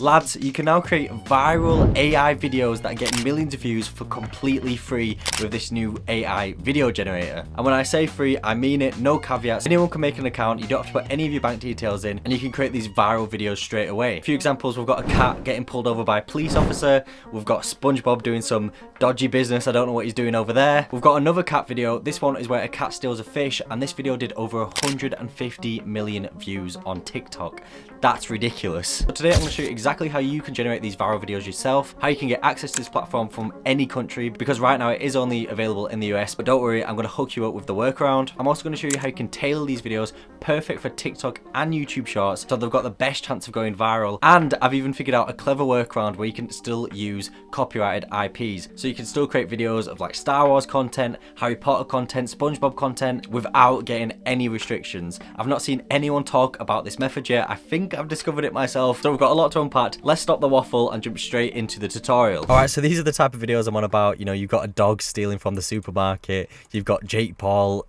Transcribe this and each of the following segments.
Lads, you can now create viral AI videos that are getting millions of views for completely free with this new AI video generator. And when I say free, I mean it, no caveats. Anyone can make an account, you don't have to put any of your bank details in, and you can create these viral videos straight away. A few examples, we've got a cat getting pulled over by a police officer, we've got SpongeBob doing some dodgy business, I don't know what he's doing over there. We've got another cat video, this one is where a cat steals a fish, and this video did over 150 million views on TikTok. That's ridiculous. So today I'm going to show you exactly how you can generate these viral videos yourself, how you can get access to this platform from any country, because right now it is only available in the US, but don't worry, I'm going to hook you up with the workaround. I'm also going to show you how you can tailor these videos perfect for TikTok and YouTube Shorts, so they've got the best chance of going viral. And I've even figured out a clever workaround where you can still use copyrighted IPs, so you can still create videos of like Star Wars content, Harry Potter content, SpongeBob content without getting any restrictions. I've not seen anyone talk about this method yet. I think I've discovered it myself, so we've got a lot to unpack. Let's stop the waffle and jump straight into the tutorial. Alright, so these are the type of videos I'm on about. You know, you've got a dog stealing from the supermarket, you've got Jake Paul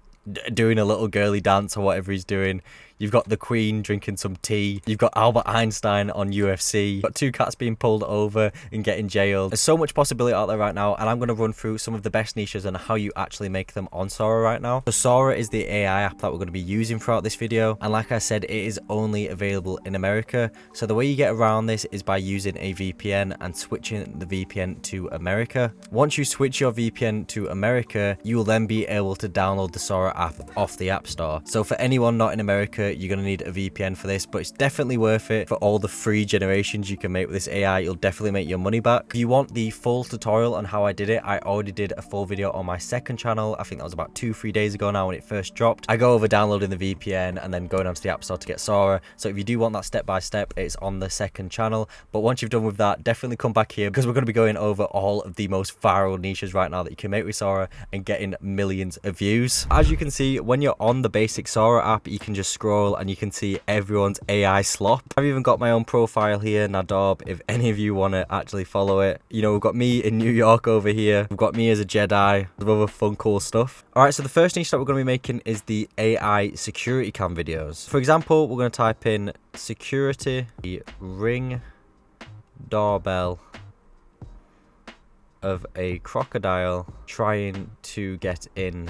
doing a little girly dance or whatever he's doing, you've got the Queen drinking some tea, you've got Albert Einstein on UFC, you've got two cats being pulled over and getting jailed. There's so much possibility out there right now, and I'm going to run through some of the best niches and how you actually make them on Sora right now. So Sora is the AI app that we're going to be using throughout this video, and like I said, it is only available in America. So the way you get around this is by using a VPN and switching the VPN to America. Once you switch your VPN to America, you will then be able to download the Sora app off the App Store. So for anyone not in America, you're going to need a VPN for this, but it's definitely worth it for all the free generations you can make with this AI. You'll definitely make your money back. If you want the full tutorial on how I did it, I already did a full video on my second channel. I think that was about 2-3 days ago now when it first dropped. I go over downloading the VPN and then going onto the App Store to get Sora. So if you do want that step by step, it's on the second channel. But once you've done with that, definitely come back here, because we're going to be going over all of the most viral niches right now that you can make with Sora and getting millions of views. As you can see, when you're on the basic Sora app, you can just scroll and you can see everyone's AI slop. I've even got my own profile here, Nadob, if any of you want to actually follow it. You know, we've got me in New York over here, we've got me as a Jedi, some other fun cool stuff. Alright, so the first niche that we're going to be making is the AI security cam videos. For example, we're going to type in security ring doorbell of a crocodile trying to get in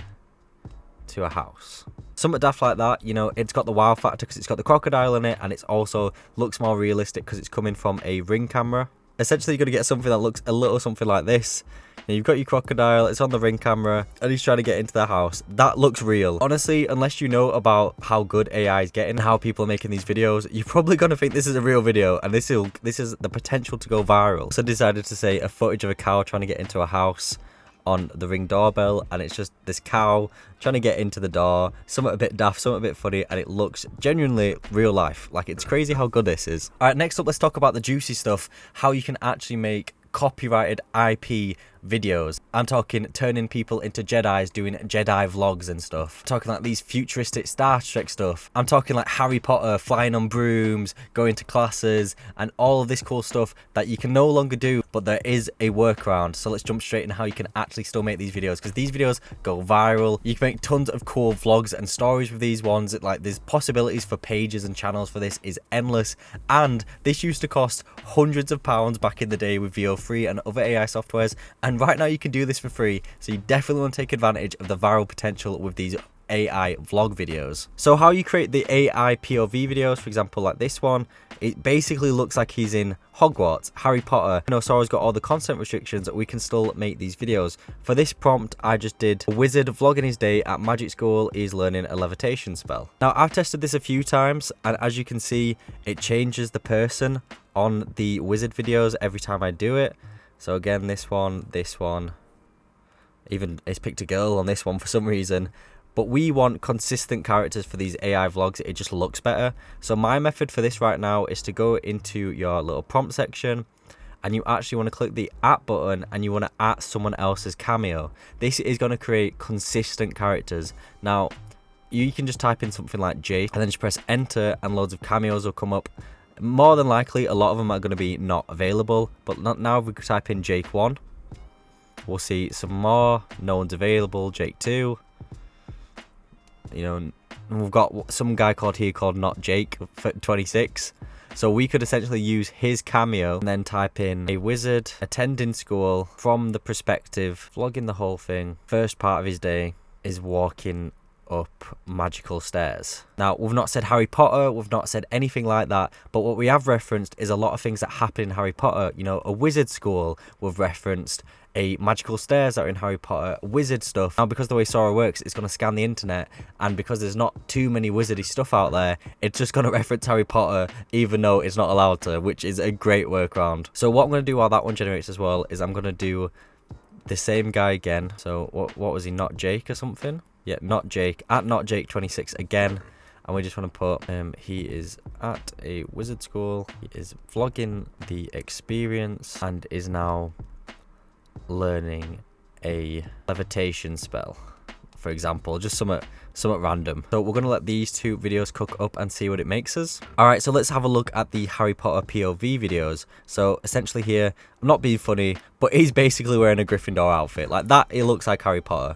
to a house. Something daft like that. You know, it's got the wow factor because it's got the crocodile in it, and it's also looks more realistic because it's coming from a ring camera. Essentially, you're going to get something that looks a little something like this. Now, you've got your crocodile, it's on the ring camera, and he's trying to get into the house. That looks real. Honestly, unless you know about how good AI is getting, how people are making these videos, you're probably going to think this is a real video, and this is the potential to go viral. So I decided to say a footage of a cow trying to get into a house on the Ring doorbell, and it's just this cow trying to get into the door. Something a bit daft, something a bit funny, and it looks genuinely real life. Like, it's crazy how good this is. All right, next up, let's talk about the juicy stuff, how you can actually make copyrighted IP videos. I'm talking turning people into Jedis, doing Jedi vlogs and stuff. I'm talking like these futuristic Star Trek stuff. I'm talking like Harry Potter, flying on brooms, going to classes, and all of this cool stuff that you can no longer do, but there is a workaround. So let's jump straight into how you can actually still make these videos, because these videos go viral. You can make tons of cool vlogs and stories with these ones. Like, there's possibilities for pages and channels for this is endless, and this used to cost hundreds of pounds back in the day with VO3 and other AI softwares, and right now you can do this for free. So you definitely want to take advantage of the viral potential with these AI vlog videos. So how you create the AI POV videos, for example like this one, it basically looks like he's in Hogwarts, Harry Potter. You know, Sora's got all the content restrictions, but we can still make these videos. For this prompt, I just did a wizard vlogging his day at magic school. He's learning a levitation spell. Now, I've tested this a few times, and as you can see, it changes the person on the wizard videos every time I do it. So again, this one, even it's picked a girl on this one for some reason. But we want consistent characters for these AI vlogs. It just looks better. So my method for this right now is to go into your little prompt section, and you actually want to click the at button, and you want to add someone else's cameo. This is going to create consistent characters. Now, you can just type in something like Jake, and then just press enter, and loads of cameos will come up. More than likely, a lot of them are going to be not available. But not now, if we type in Jake 1, we'll see some more. No one's available. Jake 2. You know, we've got some guy called Not Jake for 26. So we could essentially use his cameo and then type in a wizard attending school from the perspective, vlogging the whole thing. First part of his day is walking up magical stairs. Now, we've not said Harry Potter, we've not said anything like that, but what we have referenced is a lot of things that happen in Harry Potter. You know, a wizard school, we've referenced a magical stairs that are in Harry Potter, wizard stuff. Now, because the way Sora works, it's going to scan the internet, and because there's not too many wizardy stuff out there, it's just going to reference Harry Potter, even though it's not allowed to, which is a great workaround. So what I'm going to do while that one generates as well is I'm going to do the same guy again. So what was he, not Jake or something? Yeah, not Jake, at not Jake 26 again, and we just want to put he is at a wizard school, he is vlogging the experience and is now learning a levitation spell, for example, just somewhat random. So we're going to let these two videos cook up and see what it makes us. Alright, so let's have a look at the Harry Potter POV videos. So essentially here, I'm not being funny, but he's basically wearing a Gryffindor outfit. Like that, he looks like Harry Potter.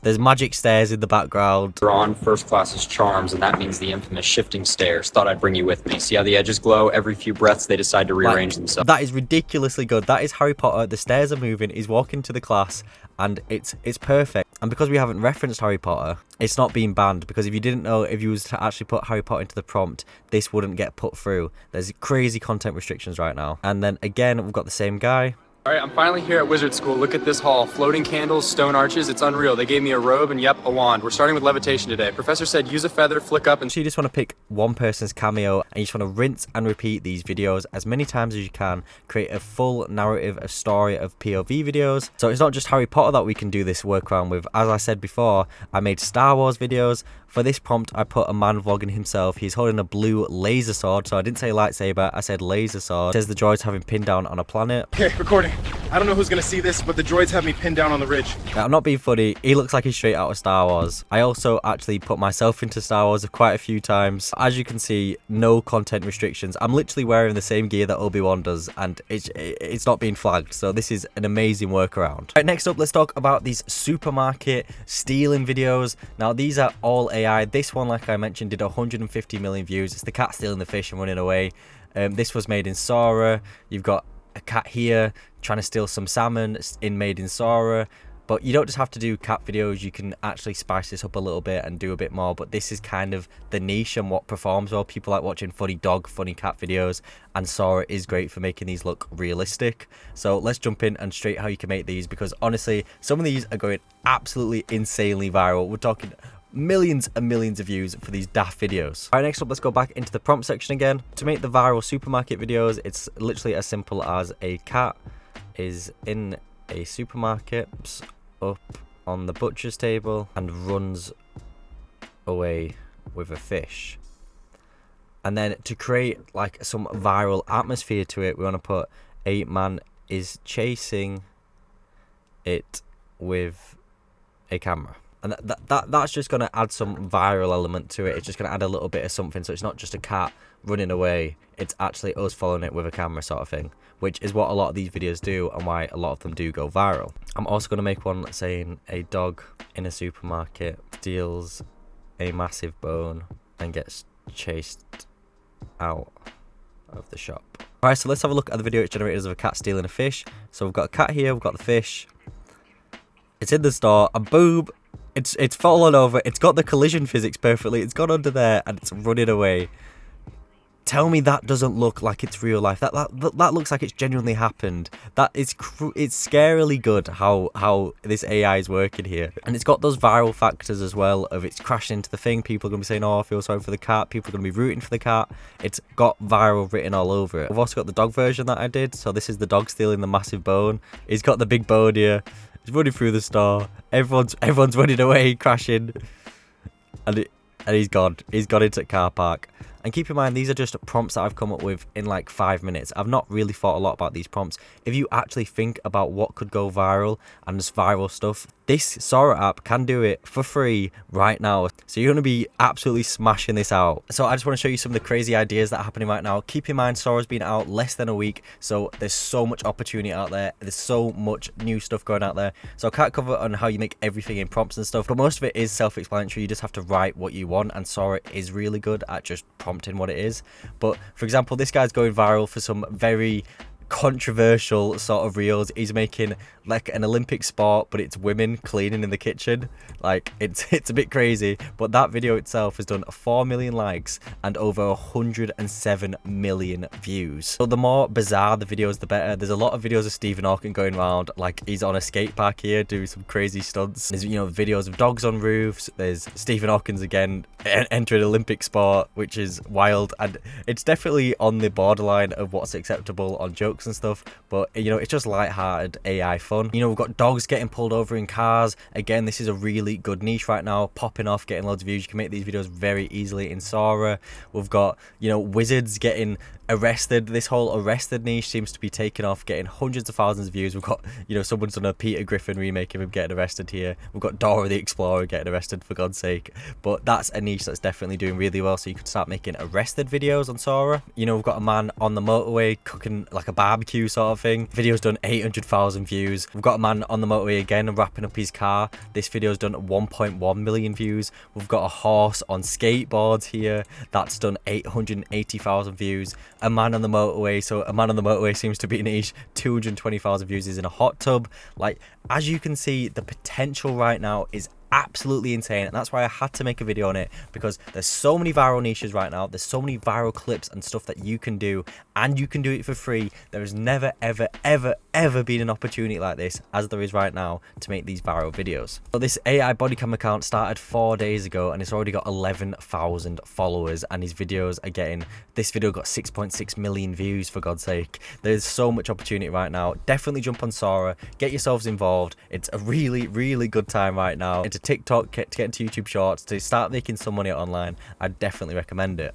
There's magic stairs in the background. Drawn first class's charms, and that means the infamous shifting stairs. Thought I'd bring you with me. See how the edges glow? Every few breaths, they decide to rearrange themselves. That is ridiculously good. That is Harry Potter. The stairs are moving. He's walking to the class, and it's perfect. And because we haven't referenced Harry Potter, it's not being banned. Because if you didn't know, if you was to actually put Harry Potter into the prompt, this wouldn't get put through. There's crazy content restrictions right now. And then again, we've got the same guy. All right, I'm finally here at Wizard School. Look at this hall. Floating candles, stone arches. It's unreal. They gave me a robe and, yep, a wand. We're starting with levitation today. Professor said use a feather, flick up, and... So you just want to pick one person's cameo, and you just want to rinse and repeat these videos as many times as you can. Create a full narrative, a story of POV videos. So it's not just Harry Potter that we can do this workaround with. As I said before, I made Star Wars videos. For this prompt, I put a man vlogging himself. He's holding a blue laser sword. So I didn't say lightsaber, I said laser sword. It says the droids have him pinned down on a planet. Okay, recording. I don't know who's gonna see this, but the droids have me pinned down on the ridge. I'm not being funny, he looks like he's straight out of Star Wars. I also actually put myself into Star Wars quite a few times. As you can see, no content restrictions. I'm literally wearing the same gear that Obi-Wan does, and it's not being flagged, so this is an amazing workaround. Right, next up, let's talk about these supermarket stealing videos. Now, these are all AI. This one, like I mentioned, did 150 million views. It's the cat stealing the fish and running away. This was made in Sora. You've got a cat here trying to steal some salmon made in Sora. But you don't just have to do cat videos, you can actually spice this up a little bit and do a bit more. But this is kind of the niche and what performs well. People like watching funny dog, funny cat videos, and Sora is great for making these look realistic. So let's jump in and straight how you can make these, because honestly, some of these are going absolutely insanely viral. We're talking millions and millions of views for these daft videos. Alright, next up, let's go back into the prompt section again. To make the viral supermarket videos, it's literally as simple as a cat is in a supermarket, up on the butcher's table, and runs away with a fish. And then to create like some viral atmosphere to it, we want to put a man is chasing it with a camera. And that's just going to add some viral element to it. It's just going to add a little bit of something. So it's not just a cat running away. It's actually us following it with a camera sort of thing, which is what a lot of these videos do and why a lot of them do go viral. I'm also going to make one saying a dog in a supermarket steals a massive bone and gets chased out of the shop. Alright, so let's have a look at the video it's generated of a cat stealing a fish. So we've got a cat here, we've got the fish. It's in the store, and boom, it's fallen over. It's got the collision physics perfectly. It's gone under there and it's running away. Tell me that doesn't look like it's real life. That looks like it's genuinely happened. It's scarily good how this AI is working here. And it's got those viral factors as well of it's crashing into the thing. People are going to be saying, oh, I feel sorry for the cat. People are going to be rooting for the cat. It's got viral written all over it. I've also got the dog version that I did. So this is the dog stealing the massive bone. He's got the big bone here. He's running through the store. Everyone's running away, crashing. And he's gone. He's gone into the car park. And keep in mind, these are just prompts that I've come up with in like 5 minutes. I've not really thought a lot about these prompts. If you actually think about what could go viral and just viral stuff, this Sora app can do it for free right now. So you're going to be absolutely smashing this out. So I just want to show you some of the crazy ideas that are happening right now. Keep in mind, Sora's been out less than a week. So there's so much opportunity out there. There's so much new stuff going out there. So I can't cover on how you make everything in prompts and stuff. But most of it is self-explanatory. You just have to write what you want. And Sora is really good at just prompting prompt in what it is. But for example, this guy's going viral for some very controversial sort of reels. He's making like an Olympic sport, but it's women cleaning in the kitchen. Like it's a bit crazy, but that video itself has done 4 million likes and over 107 million views. So the more bizarre the videos, the better. There's a lot of videos of Stephen Hawking going around, like he's on a skate park here doing some crazy stunts. There's, you know, videos of dogs on roofs. There's Stephen Hawking's again entering Olympic sport, which is wild, and it's definitely on the borderline of what's acceptable on jokes and stuff, but you know, it's just light-hearted AI fun. You know, we've got dogs getting pulled over in cars. Again, this is a really good niche right now, popping off, getting loads of views. You can make these videos very easily in Sora. We've got, you know, wizards getting arrested. This whole arrested niche seems to be taking off, getting hundreds of thousands of views. We've got, you know, someone's done a Peter Griffin remake of him getting arrested here. We've got Dora the Explorer getting arrested, for God's sake. But that's a niche that's definitely doing really well, so you could start making arrested videos on Sora. You know, we've got a man on the motorway cooking like a barbecue sort of thing. Video's done 800,000 views. We've got a man on the motorway again wrapping up his car. This video's done 1.1 million views. We've got a horse on skateboards here. That's done 880,000 views. A man on the motorway, so a man on the motorway seems to be niche. 220,000 views is in a hot tub. Like, as you can see, the potential right now is absolutely insane, and that's why I had to make a video on it, because there's so many viral niches right now. There's so many viral clips and stuff that you can do, and you can do it for free. There has never ever been an opportunity like this as there is right now to make these viral videos. So this AI bodycam account started 4 days ago, and it's already got 11,000 followers, and his videos are getting, this video got 6.6 million views, for God's sake. There's so much opportunity right now. Definitely jump on Sora, get yourselves involved. It's a really good time right now. Into TikTok, to get into YouTube Shorts, to start making some money online. I definitely recommend it.